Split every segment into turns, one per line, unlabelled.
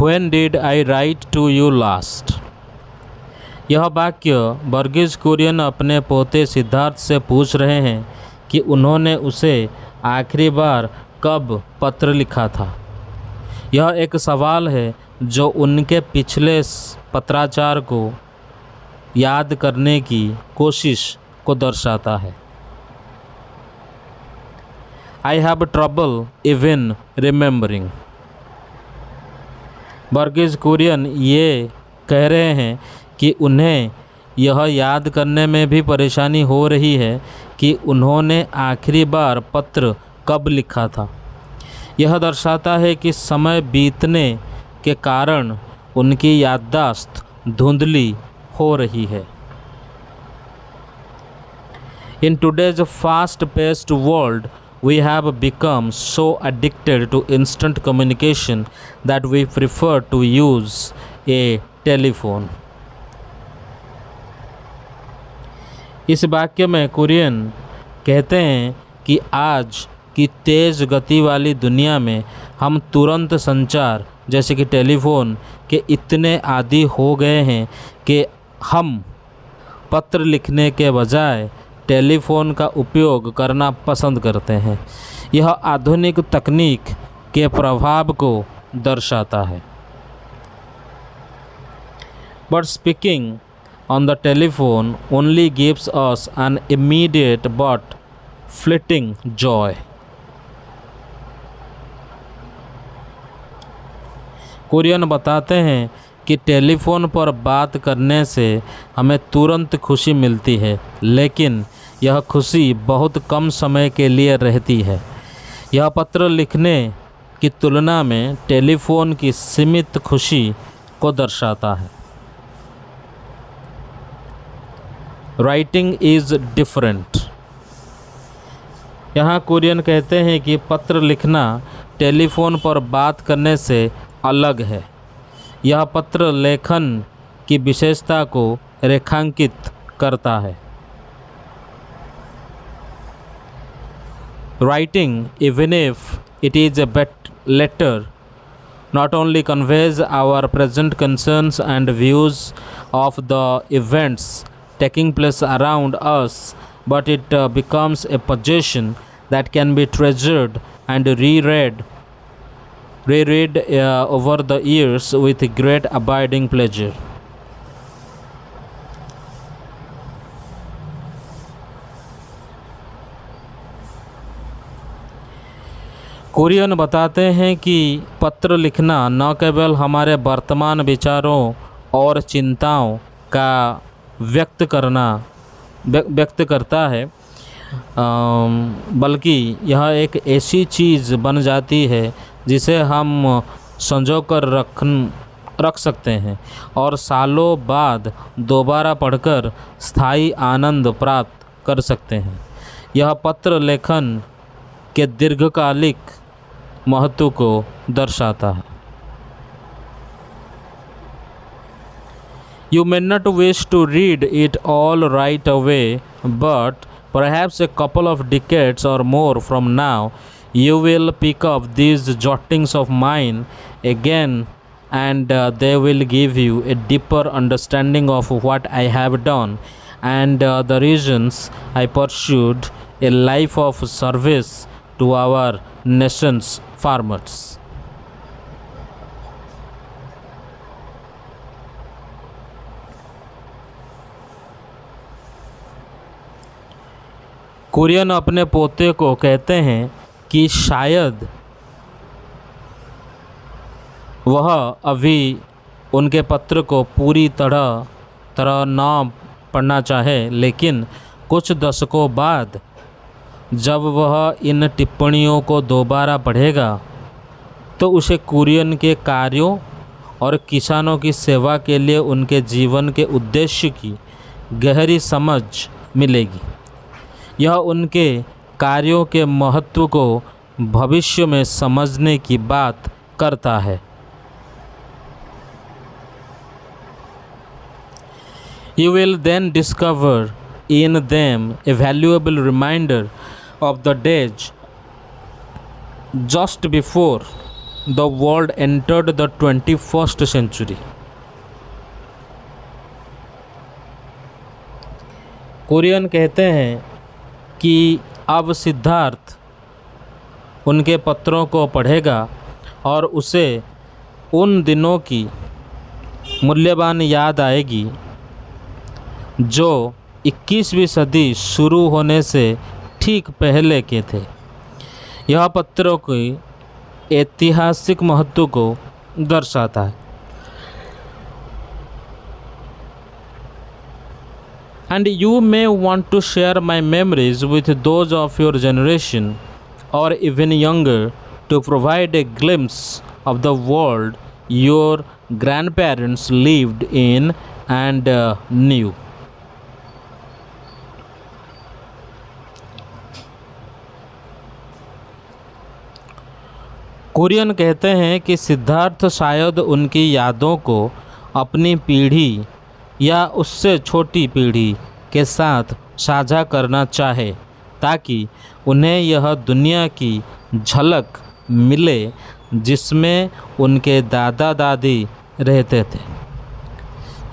When did I write to you last. यह वाक्य वर्गीज कुरियन अपने पोते सिद्धार्थ से पूछ रहे हैं कि उन्होंने उसे आखिरी बार कब पत्र लिखा था। यह एक सवाल है जो उनके पिछले पत्राचार को याद करने की कोशिश को दर्शाता है। I have trouble even remembering. Varghese Kurien ये कह रहे हैं कि उन्हें यह याद करने में भी परेशानी हो रही है कि उन्होंने आखिरी बार पत्र कब लिखा था। यह दर्शाता है कि समय बीतने के कारण उनकी याददाश्त धुंधली हो रही है। In today's fast-paced world, we have become so addicted to instant communication that we prefer to use a telephone. इस वाक्य में कुरियन कहते हैं कि आज की तेज़ गति वाली दुनिया में हम तुरंत संचार जैसे कि टेलीफोन के इतने आदी हो गए हैं कि हम पत्र लिखने के बजाय टेलीफोन का उपयोग करना पसंद करते हैं। यह आधुनिक तकनीक के प्रभाव को दर्शाता है। But speaking on the telephone only gives us an immediate but fleeting joy. Kurien बताते हैं कि टेलीफोन पर बात करने से हमें तुरंत खुशी मिलती है, लेकिन यह खुशी बहुत कम समय के लिए रहती है। यह पत्र लिखने की तुलना में टेलीफोन की सीमित खुशी को दर्शाता है। Writing is different. यहाँ कुरियन कहते हैं कि पत्र लिखना टेलीफोन पर बात करने से अलग है। यह पत्र लेखन की विशेषता को रेखांकित करता है। Writing, even if it is a letter, not only conveys our present concerns and views of the events taking place around us, but it becomes a possession that can be treasured and reread over the years with great abiding pleasure. Kurien बताते हैं कि पत्र लिखना न केवल हमारे वर्तमान विचारों और चिंताओं का व्यक्त करता है, बल्कि यह एक ऐसी चीज़ बन जाती है जिसे हम संजो कर रख सकते हैं और सालों बाद दोबारा पढ़कर स्थायी आनंद प्राप्त कर सकते हैं। यह पत्र लेखन के दीर्घकालिक महत्व को दर्शाता है। You may not wish to read it all right away, but perhaps a couple of decades or more from now, you will pick up these jottings of mine again, and they will give you a deeper understanding of what I have done and the reasons I pursued a life of service to our nation's farmers. Kurien अपने पोते को कहते हैं कि शायद वह अभी उनके पत्र को पूरी तरह न पढ़ना चाहे, लेकिन कुछ दशकों बाद जब वह इन टिप्पणियों को दोबारा पढ़ेगा तो उसे कुरियन के कार्यों और किसानों की सेवा के लिए उनके जीवन के उद्देश्य की गहरी समझ मिलेगी। यह उनके कार्यों के महत्व को भविष्य में समझने की बात करता है। You will then discover in them a valuable reminder of the days just before the world entered the 21st century. Kurien कहते हैं कि अब सिद्धार्थ उनके पत्रों को पढ़ेगा और उसे उन दिनों की मूल्यवान याद आएगी जो 21वीं सदी शुरू होने से ठीक पहले के थे। यह पत्रों की ऐतिहासिक महत्व को दर्शाता है। And you may want to share my memories with those of your generation or even younger to provide a glimpse of the world your grandparents lived in and knew. Kurien कहते हैं कि सिद्धार्थ शायद उनकी यादों को अपनी पीढ़ी या उससे छोटी पीढ़ी के साथ साझा करना चाहे ताकि उन्हें यह दुनिया की झलक मिले जिसमें उनके दादा दादी रहते थे।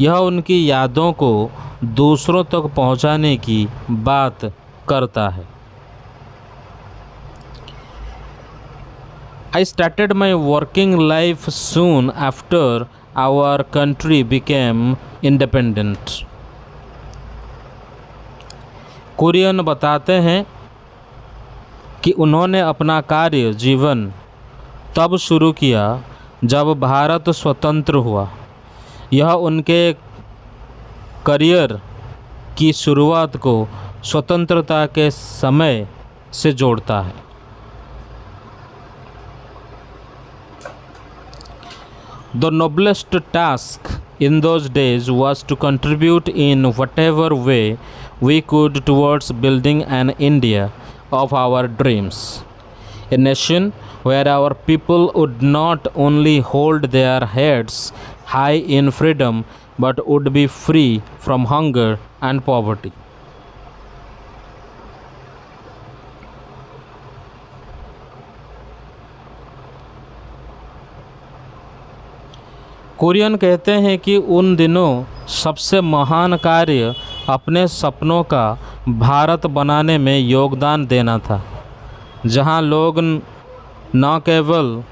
यह उनकी यादों को दूसरों तक पहुंचाने की बात करता है। I started my working life soon after our country became independent. Kurien बताते हैं कि उन्होंने अपना कार्य जीवन तब शुरू किया जब भारत स्वतंत्र हुआ। यह उनके करियर की शुरुआत को स्वतंत्रता के समय से जोड़ता है। The noblest task in those days was to contribute in whatever way we could towards building an India of our dreams, a nation where our people would not only hold their heads high in freedom but would be free from hunger and poverty. Kurien कहते हैं कि उन दिनों सबसे महान कार्य अपने सपनों का भारत बनाने में योगदान देना था, जहां लोग न केवल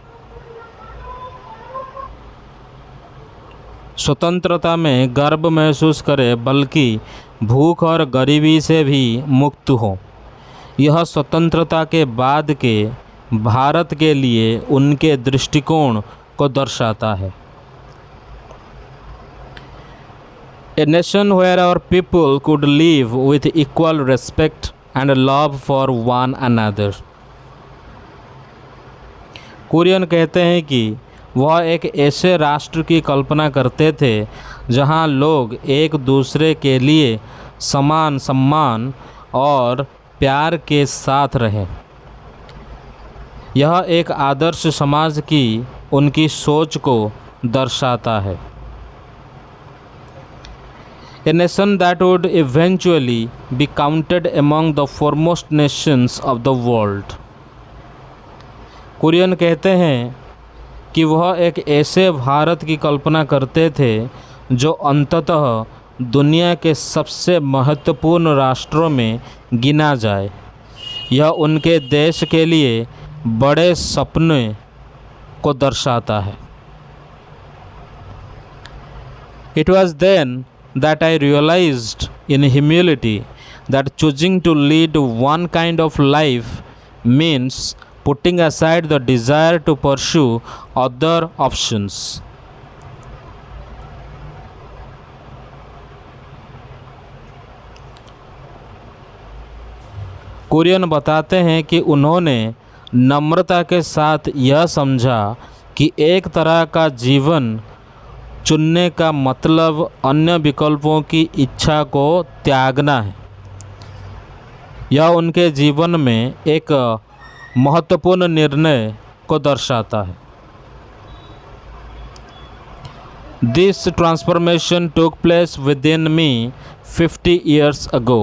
स्वतंत्रता में गर्व महसूस करें बल्कि भूख और गरीबी से भी मुक्त हो। यह स्वतंत्रता के बाद के भारत के लिए उनके दृष्टिकोण को दर्शाता है। A nation where our people could live with equal respect and love for one another. Kurien कहते हैं कि वह एक ऐसे राष्ट्र की कल्पना करते थे जहां लोग एक दूसरे के लिए समान सम्मान और प्यार के साथ रहें। यह एक आदर्श समाज की उनकी सोच को दर्शाता है। A nation that would eventually be counted among the foremost nations of the world. Kurien कहते हैं कि वह एक ऐसे भारत की कल्पना करते थे जो अंततः दुनिया के सबसे महत्वपूर्ण राष्ट्रों में गिना जाए। यह उनके देश के लिए बड़े सपने को दर्शाता है। It was then that I realized in humility that choosing to lead one kind of life means putting aside the desire to pursue other options. Kurien बताते हैं कि उन्होंने नम्रता के साथ यह समझा कि एक तरह का जीवन चुनने का मतलब अन्य विकल्पों की इच्छा को त्यागना है। यह उनके जीवन में एक महत्वपूर्ण निर्णय को दर्शाता है। This transformation took place within me 50 years ago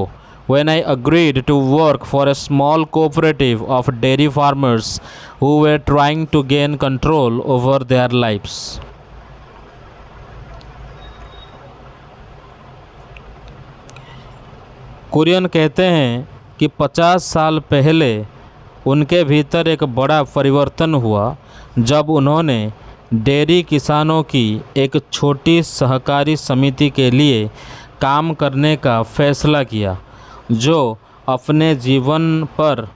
when I agreed to work for a small cooperative of dairy farmers who were trying to gain control over their lives. Kurien कहते हैं कि 50 साल पहले उनके भीतर एक बड़ा परिवर्तन हुआ जब उन्होंने डेयरी किसानों की एक छोटी सहकारी समिति के लिए काम करने का फैसला किया जो अपने जीवन पर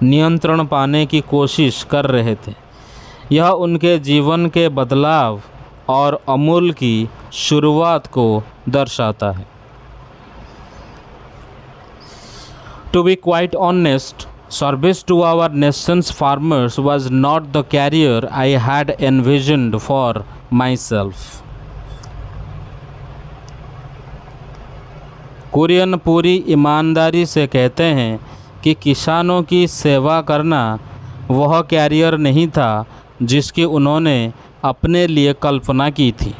नियंत्रण पाने की कोशिश कर रहे थे। यह उनके जीवन के बदलाव और अमूल की शुरुआत को दर्शाता है। To be quite honest, service to our nation's farmers was not the career I had envisioned for myself. Kurien पूरी ईमानदारी से कहते हैं कि किसानों की सेवा करना वह कैरियर नहीं था जिसकी उन्होंने अपने लिए कल्पना की थी।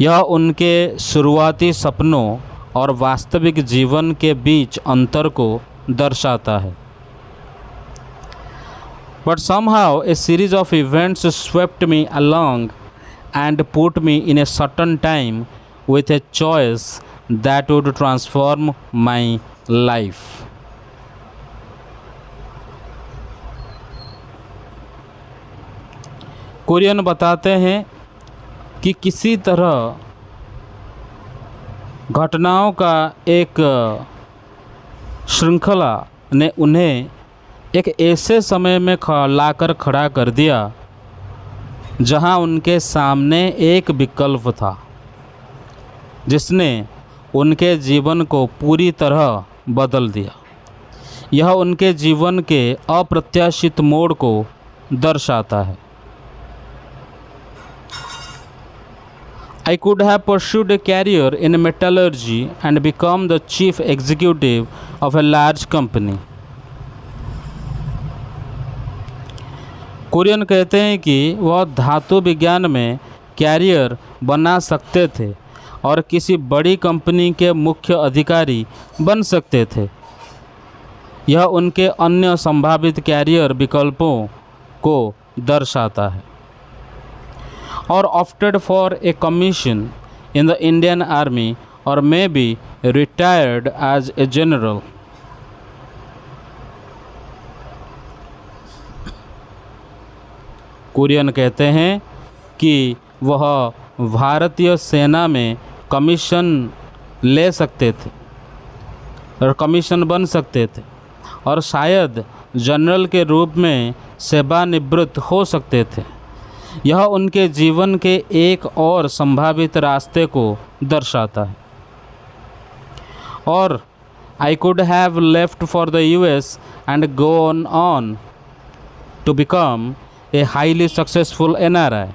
यह उनके शुरुआती सपनों और वास्तविक जीवन के बीच अंतर को दर्शाता है। But somehow a series of events swept me along and put me in a certain time with a choice that would transform my life. Kurien बताते हैं कि किसी तरह घटनाओं का एक श्रृंखला ने उन्हें एक ऐसे समय में लाकर खड़ा कर दिया जहां उनके सामने एक विकल्प था जिसने उनके जीवन को पूरी तरह बदल दिया। यह उनके जीवन के अप्रत्याशित मोड़ को दर्शाता है। I could have pursued a career in metallurgy and become the chief executive of a large company. Kurien कहते हैं कि वह धातु विज्ञान में कैरियर बना सकते थे और किसी बड़ी कंपनी के मुख्य अधिकारी बन सकते थे। यह उनके अन्य संभावित कैरियर विकल्पों को दर्शाता है। और opted for a commission in the Indian Army or maybe retired as a general. Kurien कहते हैं कि वह भारतीय सेना में कमीशन ले सकते थे और कमीशन बन सकते थे और शायद जनरल के रूप में सेवानिवृत्त हो सकते थे। यह उनके जीवन के एक और संभावित रास्ते को दर्शाता है। और I could have left for the US and gone on to become a highly successful NRI.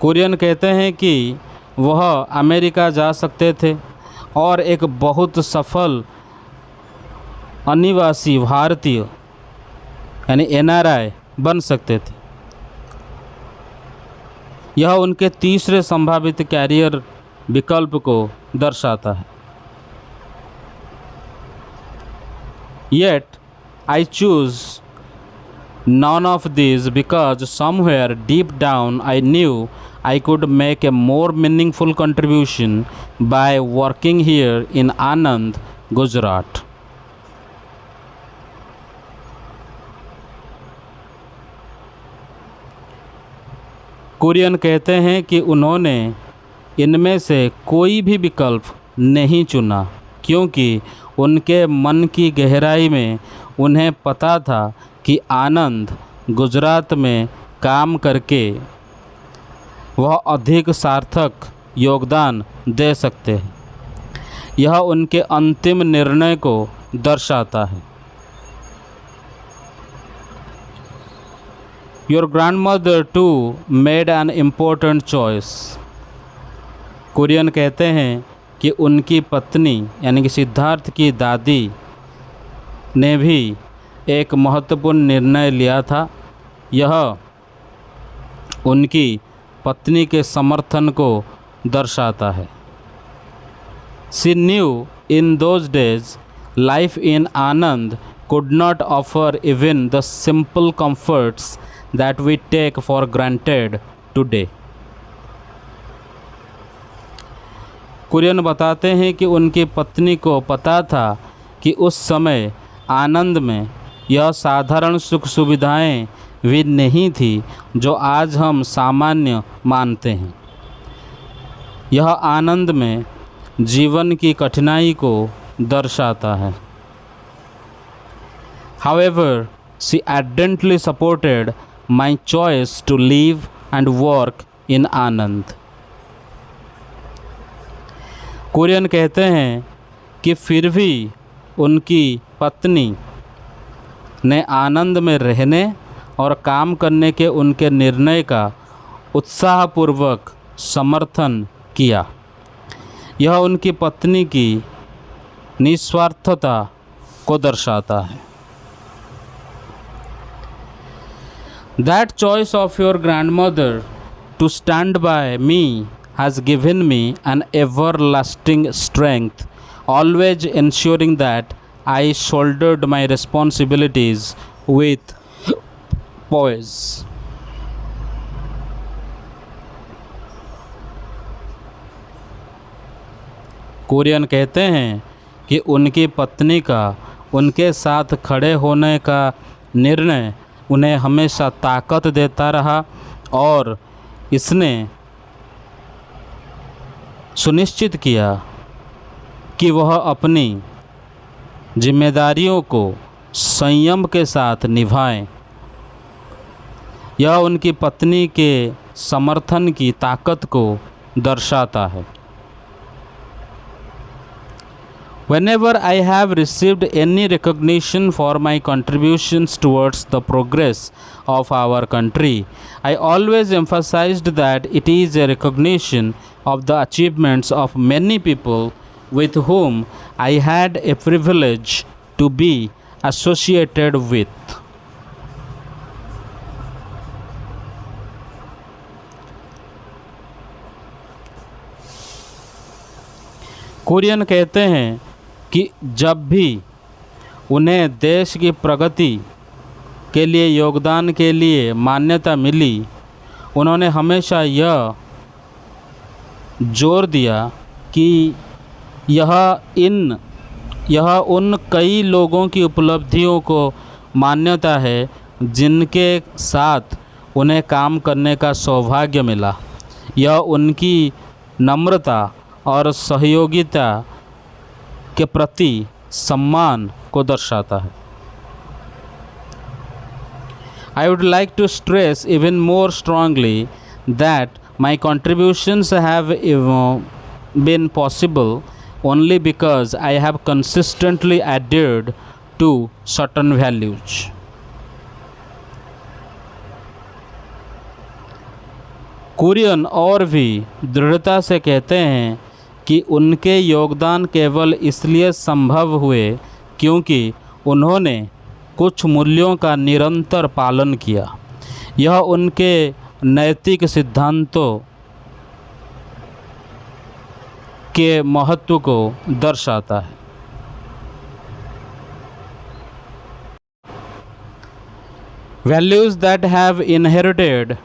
Kurien कहते हैं कि वह अमेरिका जा सकते थे और एक बहुत सफल अनिवासी भारतीय यानी NRI बन सकते थे। यह उनके तीसरे संभावित कैरियर विकल्प को दर्शाता है। Yet I choose none of these because somewhere deep down I knew I could make a more meaningful contribution by working here in Anand, Gujarat. Kurien कहते हैं कि उन्होंने इनमें से कोई भी विकल्प नहीं चुना क्योंकि उनके मन की गहराई में उन्हें पता था कि आनंद, गुजरात में काम करके वह अधिक सार्थक योगदान दे सकते हैं। यह उनके अंतिम निर्णय को दर्शाता है। Your grandmother too made an important choice. Kurien कहते हैं कि उनकी पत्नी यानी कि सिद्धार्थ की दादी ने भी एक महत्वपूर्ण निर्णय लिया था। यह उनकी पत्नी के समर्थन को दर्शाता है। She knew in those days life in Anand could not offer even the simple comforts that we take for granted today. Kurien बताते हैं कि उनकी पत्नी को पता था कि उस समय आनंद में यह साधारण सुख सुविधाएं भी नहीं थी जो आज हम सामान्य मानते हैं। यह आनंद में जीवन की कठिनाई को दर्शाता है। However, she ardently supported my choice to live and work in Anand. Kurien कहते हैं कि फिर भी उनकी पत्नी ने आनंद में रहने और काम करने के उनके निर्णय का उत्साहपूर्वक समर्थन किया। यह उनकी पत्नी की निस्वार्थता को दर्शाता है। That choice of your grandmother to stand by me has given me an everlasting strength, always ensuring that I shouldered my responsibilities with poise. Kurien कहते हैं कि उनकी पत्नी का उनके साथ खड़े होने का निर्णय उन्हें हमेशा ताकत देता रहा और इसने सुनिश्चित किया कि वह अपनी जिम्मेदारियों को संयम के साथ निभाएं। यह उनकी पत्नी के समर्थन की ताकत को दर्शाता है। Whenever I have received any recognition for my contributions towards the progress of our country, I always emphasized that it is a recognition of the achievements of many people with whom I had a privilege to be associated with. Kurien कहते हैं कि जब भी उन्हें देश की प्रगति के लिए योगदान के लिए मान्यता मिली, उन्होंने हमेशा यह जोर दिया कि यह उन कई लोगों की उपलब्धियों को मान्यता है जिनके साथ उन्हें काम करने का सौभाग्य मिला। यह उनकी नम्रता और सहयोगिता के प्रति सम्मान को दर्शाता है। I would like to stress even more strongly that my contributions have been possible only because I have consistently adhered to certain values. Kurien और भी दृढ़ता से कहते हैं कि उनके योगदान केवल इसलिए संभव हुए क्योंकि उन्होंने कुछ मूल्यों का निरंतर पालन किया। यह उनके नैतिक सिद्धांतों के महत्व को दर्शाता है। Values that have inherited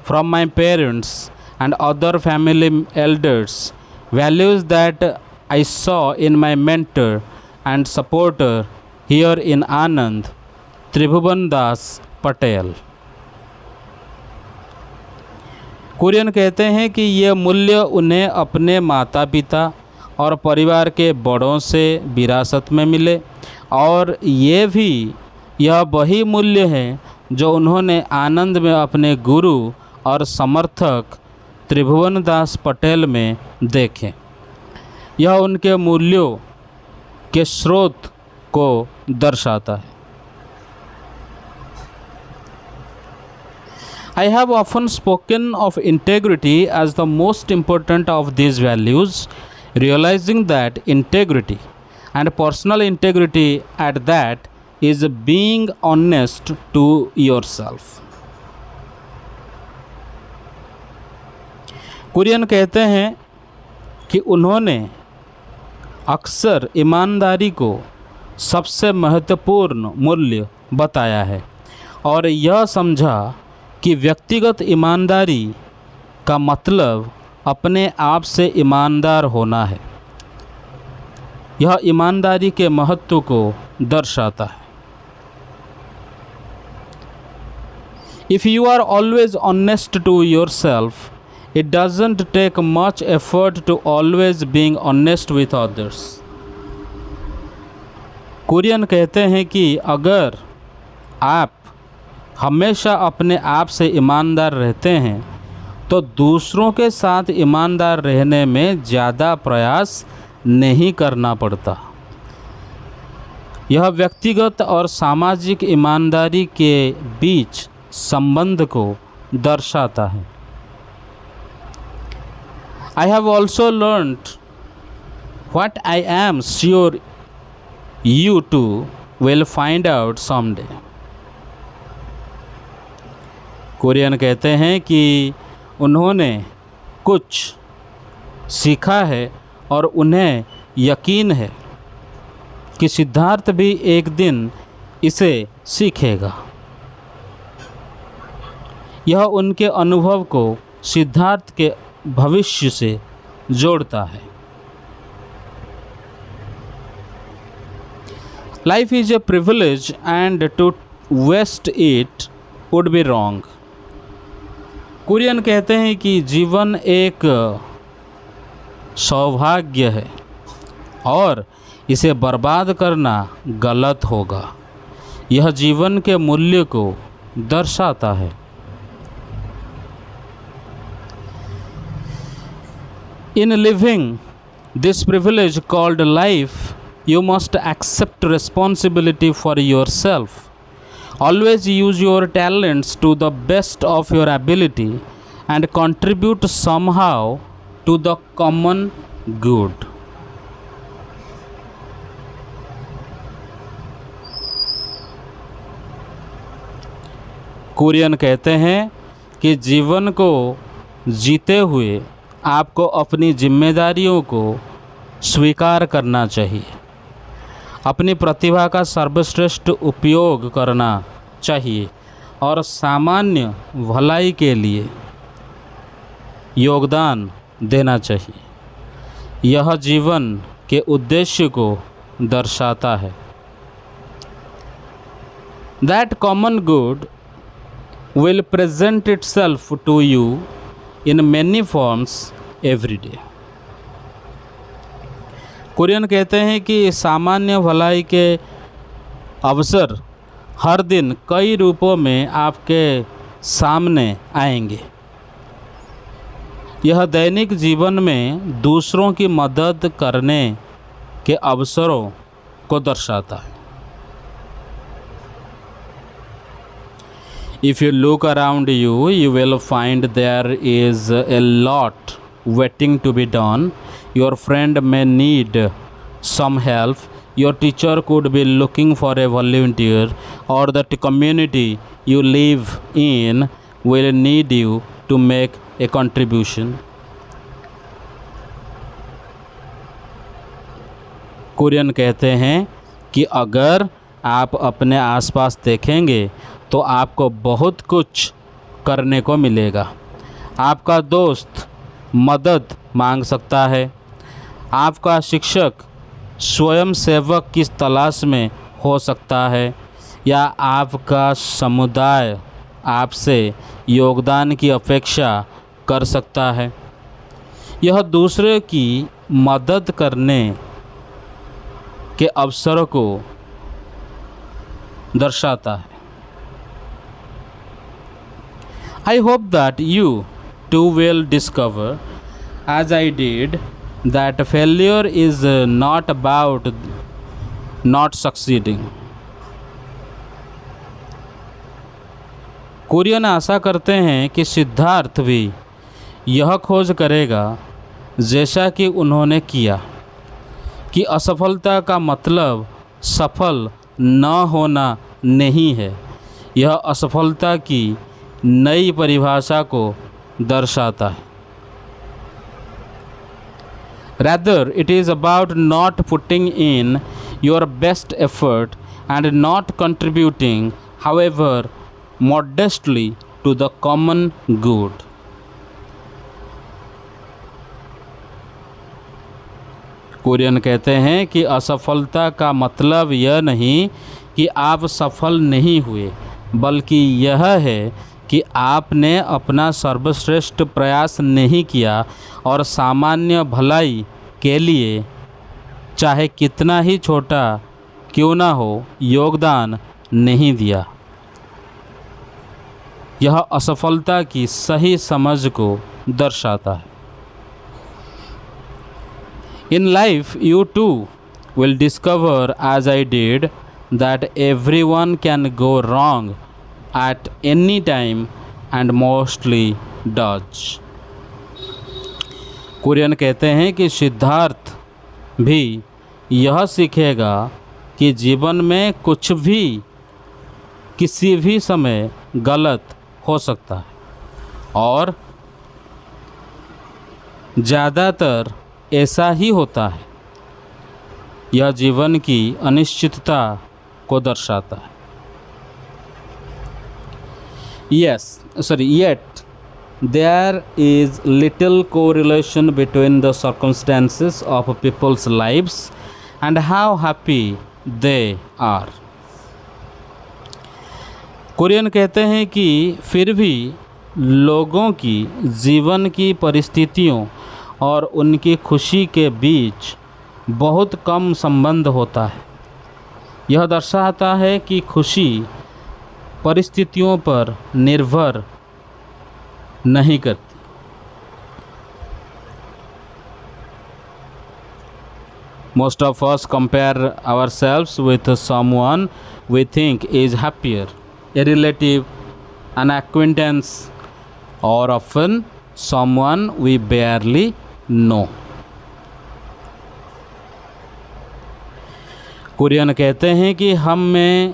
from my parents and other family elders, values that I saw in my mentor and supporter here in Anand, त्रिभुवन दास पटेल। कुरियन कहते हैं कि ये मूल्य उन्हें अपने माता पिता और परिवार के बड़ों से विरासत में मिले और यह वही मूल्य हैं जो उन्होंने आनंद में अपने गुरु और समर्थक त्रिभुवन दास पटेल में देखें। यह उनके मूल्यों के स्रोत को दर्शाता है। I have often spoken of integrity as the most important of these values, realizing that integrity and personal integrity at that is being honest to yourself. Kurien कहते हैं कि उन्होंने अक्सर ईमानदारी को सबसे महत्वपूर्ण मूल्य बताया है और यह समझा कि व्यक्तिगत ईमानदारी का मतलब अपने आप से ईमानदार होना है। यह ईमानदारी के महत्व को दर्शाता है। If you are always honest to yourself, it doesn't take much effort to always being honest with others. Kurien कहते हैं कि अगर आप हमेशा अपने आप से ईमानदार रहते हैं तो दूसरों के साथ ईमानदार रहने में ज़्यादा प्रयास नहीं करना पड़ता। यह व्यक्तिगत और सामाजिक ईमानदारी के बीच संबंध को दर्शाता है। I have also learned what I am sure you too will find out someday. Kurien कहते हैं कि उन्होंने कुछ सीखा है और उन्हें यकीन है कि सिद्धार्थ भी एक दिन इसे सीखेगा। यह उनके अनुभव को सिद्धार्थ के भविष्य से जोड़ता है। Life is a privilege and to waste it would be wrong. Kurien कहते हैं कि जीवन एक सौभाग्य है और इसे बर्बाद करना गलत होगा। यह जीवन के मूल्य को दर्शाता है। In living this privilege called life, you must accept responsibility for yourself. Always use your talents to the best of your ability and contribute somehow to the common good. Kurien कहते हैं कि जीवन को जीते हुए आपको अपनी जिम्मेदारियों को स्वीकार करना चाहिए, अपनी प्रतिभा का सर्वश्रेष्ठ उपयोग करना चाहिए और सामान्य भलाई के लिए योगदान देना चाहिए। यह जीवन के उद्देश्य को दर्शाता है। That common good will present itself to you in many forms every day. Kurien कहते हैं कि सामान्य भलाई के अवसर हर दिन कई रूपों में आपके सामने आएंगे। यह दैनिक जीवन में दूसरों की मदद करने के अवसरों को दर्शाता है। If you look around you, you will find there is a lot waiting to be done. Your friend may need some help. Your teacher could be looking for a volunteer, or the community you live in will need you to make a contribution. Kurien कहते हैं कि अगर आप अपने आसपास देखेंगे तो आपको बहुत कुछ करने को मिलेगा। आपका दोस्त मदद मांग सकता है, आपका शिक्षक स्वयं सेवक की तलाश में हो सकता है, या आपका समुदाय आपसे योगदान की अपेक्षा कर सकता है। यह दूसरे की मदद करने के अवसरों को दर्शाता है। I hope that you too will discover, as I did, that failure is not about not succeeding. Kurien आशा करते हैं कि सिद्धार्थ भी यह खोज करेगा जैसा कि उन्होंने किया, कि असफलता का मतलब सफल न होना नहीं है। यह असफलता की नई परिभाषा को दर्शाता है। Rather, it is about not putting in your best effort and not contributing, however modestly, to the common good. Kurien कहते हैं कि असफलता का मतलब यह नहीं कि आप सफल नहीं हुए, बल्कि यह है कि आपने अपना सर्वश्रेष्ठ प्रयास नहीं किया और सामान्य भलाई के लिए चाहे कितना ही छोटा क्यों ना हो योगदान नहीं दिया। यह असफलता की सही समझ को दर्शाता है। In life, you too will discover, as I did, that everyone can go wrong at any time and mostly does. Kurien कहते हैं कि सिद्धार्थ भी यह सीखेगा कि जीवन में कुछ भी किसी भी समय गलत हो सकता है और ज़्यादातर ऐसा ही होता है। यह जीवन की अनिश्चितता को दर्शाता है। Yet there is little correlation between the circumstances of people's lives and how happy they are. Kurien कहते हैं कि फिर भी लोगों की जीवन की परिस्थितियों और उनकी खुशी के बीच बहुत कम संबंध होता है। यह दर्शाता है कि खुशी परिस्थितियों पर निर्भर नहीं करती। Most of us compare ourselves with someone we think is happier, a relative, an acquaintance, or often someone we barely know. Kurien कहते हैं कि हम में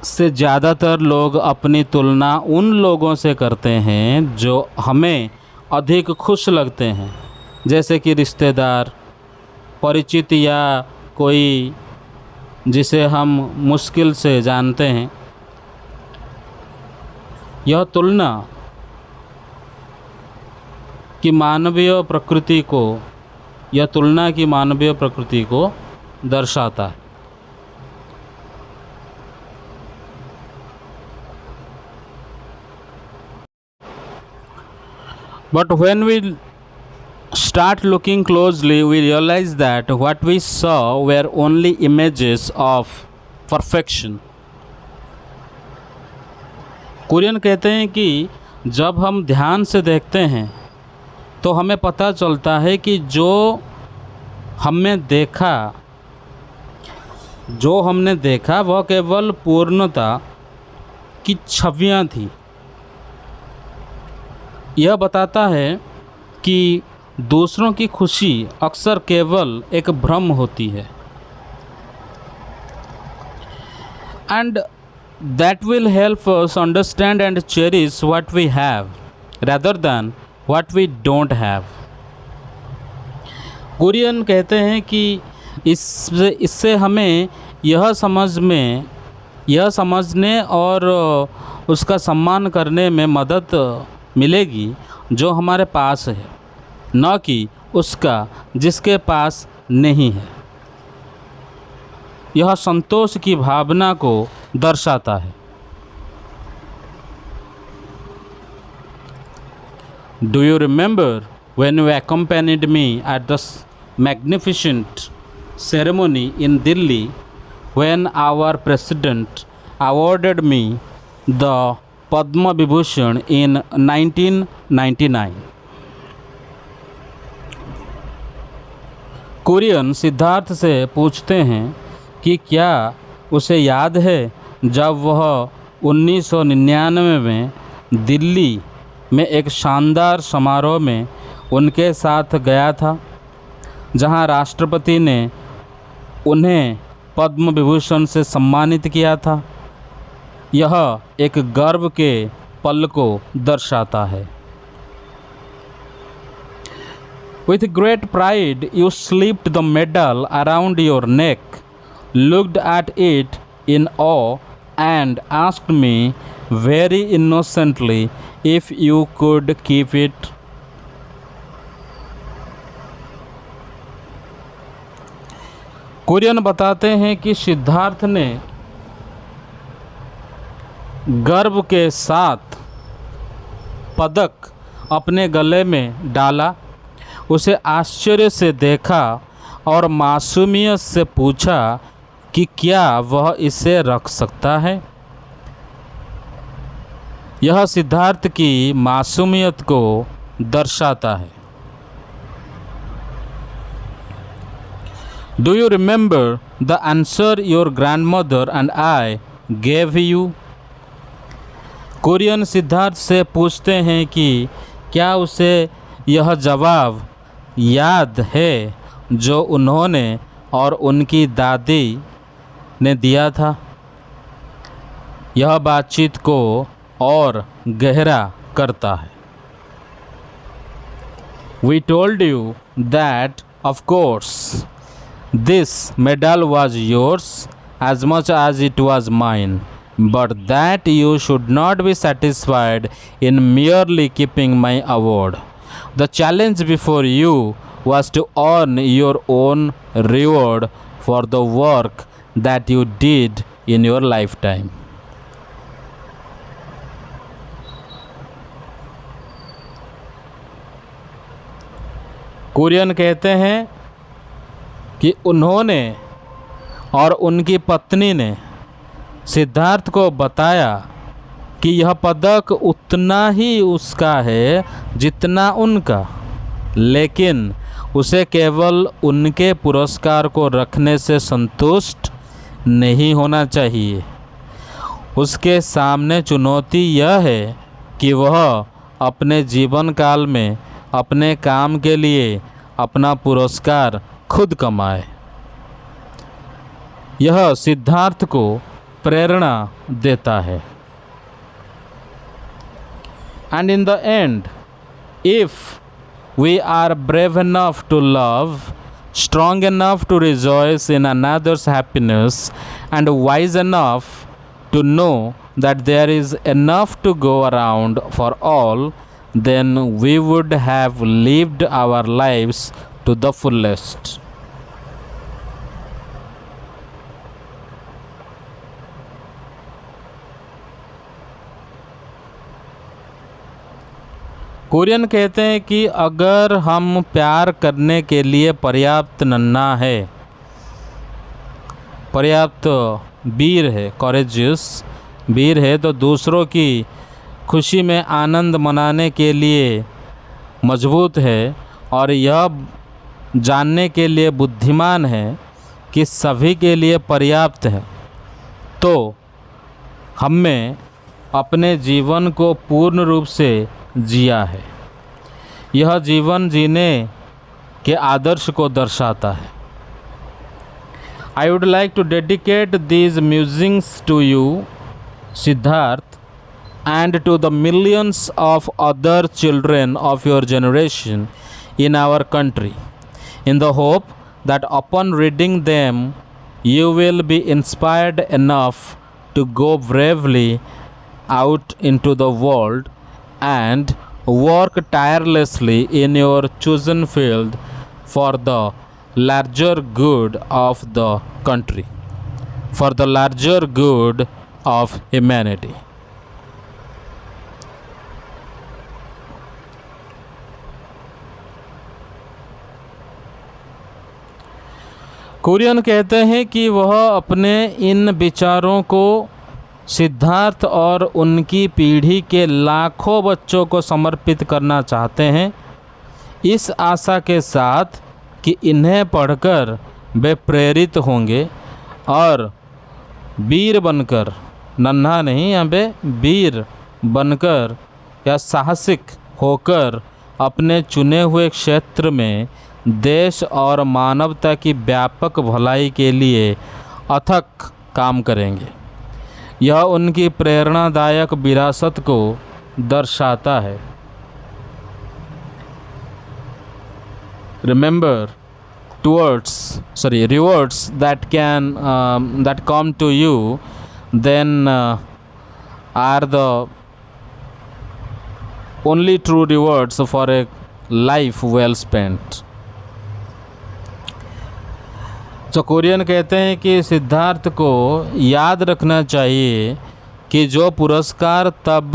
से ज़्यादातर लोग अपनी तुलना उन लोगों से करते हैं जो हमें अधिक खुश लगते हैं, जैसे कि रिश्तेदार, परिचित या कोई जिसे हम मुश्किल से जानते हैं। यह तुलना की मानवीय प्रकृति को दर्शाता है। But when we start looking closely, we realize that what we saw were only images of perfection. Kurien कहते हैं कि जब हम ध्यान से देखते हैं तो हमें पता चलता है कि जो हमने देखा वह केवल पूर्णता की छवियां थी। यह बताता है कि दूसरों की खुशी अक्सर केवल एक भ्रम होती है। And that will help us understand and cherish what we have rather than what we don't have. Kurien कहते हैं कि इससे हमें यह समझने और उसका सम्मान करने में मदद मिलेगी जो हमारे पास है, न कि उसका जिसके पास नहीं है। यह संतोष की भावना को दर्शाता है। Do you remember when you accompanied me at the magnificent ceremony in Delhi when our president awarded me the Padma Vibhushan in 1999? Kurien Siddharth से पूछते हैं कि क्या उसे याद है जब वह 1999 में दिल्ली में एक शानदार समारोह में उनके साथ गया था, जहां राष्ट्रपति ने उन्हें पद्म विभूषण से सम्मानित किया था। यह एक गर्व के पल को दर्शाता है। With great pride, you slipped the medal around your neck, looked at it in awe, and asked me very innocently if you could keep it. Kurien बताते हैं कि सिद्धार्थ ने गर्व के साथ पदक अपने गले में डाला, उसे आश्चर्य से देखा और मासूमियत से पूछा कि क्या वह इसे रख सकता है। यह सिद्धार्थ की मासूमियत को दर्शाता है। Do you remember the answer your grandmother and I gave you? Kurien Siddharth से पूछते हैं कि क्या उसे यह जवाब याद है जो उन्होंने और उनकी दादी ने दिया था। यह बातचीत को और गहरा करता है। We told you that of course this medal was yours as much as it was mine, but that you should not be satisfied in merely keeping my award. The challenge before you was to earn your own reward for the work that you did in your lifetime. Kurien कहते हैं कि उन्होंने और उनकी पत्नी ने सिद्धार्थ को बताया कि यह पदक उतना ही उसका है जितना उनका, लेकिन उसे केवल उनके पुरस्कार को रखने से संतुष्ट नहीं होना चाहिए। उसके सामने चुनौती यह है कि वह अपने जीवन काल में अपने काम के लिए अपना पुरस्कार खुद कमाए। यह सिद्धार्थ को प्रेरणा देता है। And in the end, if we are brave enough to love, strong enough to rejoice in another's happiness, and wise enough to know that there is enough to go around for all, then we would have lived our lives to the fullest. Kurien कहते हैं कि अगर हम प्यार करने के लिए पर्याप्त नन्हा है, पर्याप्त वीर है, कॉरेजियस वीर है, तो दूसरों की खुशी में आनंद मनाने के लिए मजबूत है और यह जानने के लिए बुद्धिमान है कि सभी के लिए पर्याप्त है, तो हमने अपने जीवन को पूर्ण रूप से जिया है। यह जीवन जीने के आदर्श को दर्शाता है। I would like to dedicate these musings to you, Siddharth, and to the millions of other children of your generation in our country, in the hope that upon reading them you will be inspired enough to go bravely out into the world and work tirelessly in your chosen field for the larger good of the country, for the larger good of humanity. Kurien कहते हैं कि वह अपने इन विचारों को सिद्धार्थ और उनकी पीढ़ी के लाखों बच्चों को समर्पित करना चाहते हैं, इस आशा के साथ कि इन्हें पढ़कर वे प्रेरित होंगे और वीर बनकर, नन्हा नहीं, यहाँ पे वीर बनकर या साहसिक होकर अपने चुने हुए क्षेत्र में देश और मानवता की व्यापक भलाई के लिए अथक काम करेंगे। यह उनकी प्रेरणादायक विरासत को दर्शाता है। remember rewards that come to you, then are the only true rewards for a life well spent. चकोरियन कहते हैं कि सिद्धार्थ को याद रखना चाहिए कि जो पुरस्कार तब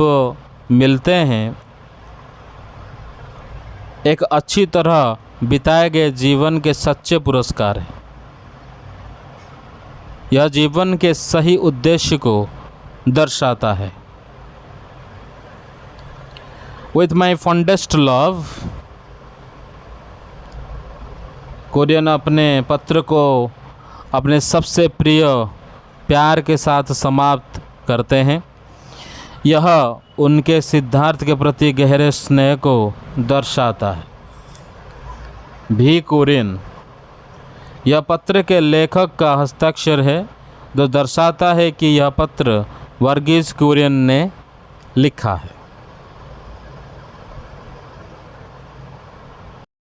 मिलते हैं एक अच्छी तरह बिताए गए जीवन के सच्चे पुरस्कार हैं। यह जीवन के सही उद्देश्य को दर्शाता है। With my fondest love, Korean अपने पत्र को अपने सबसे प्रिय प्यार के साथ समाप्त करते हैं। यह उनके सिद्धार्थ के प्रति गहरे स्नेह को दर्शाता है। भी कोरियन, यह पत्र के लेखक का हस्ताक्षर है जो दर्शाता है कि यह पत्र वर्गीस कुरियन ने लिखा है।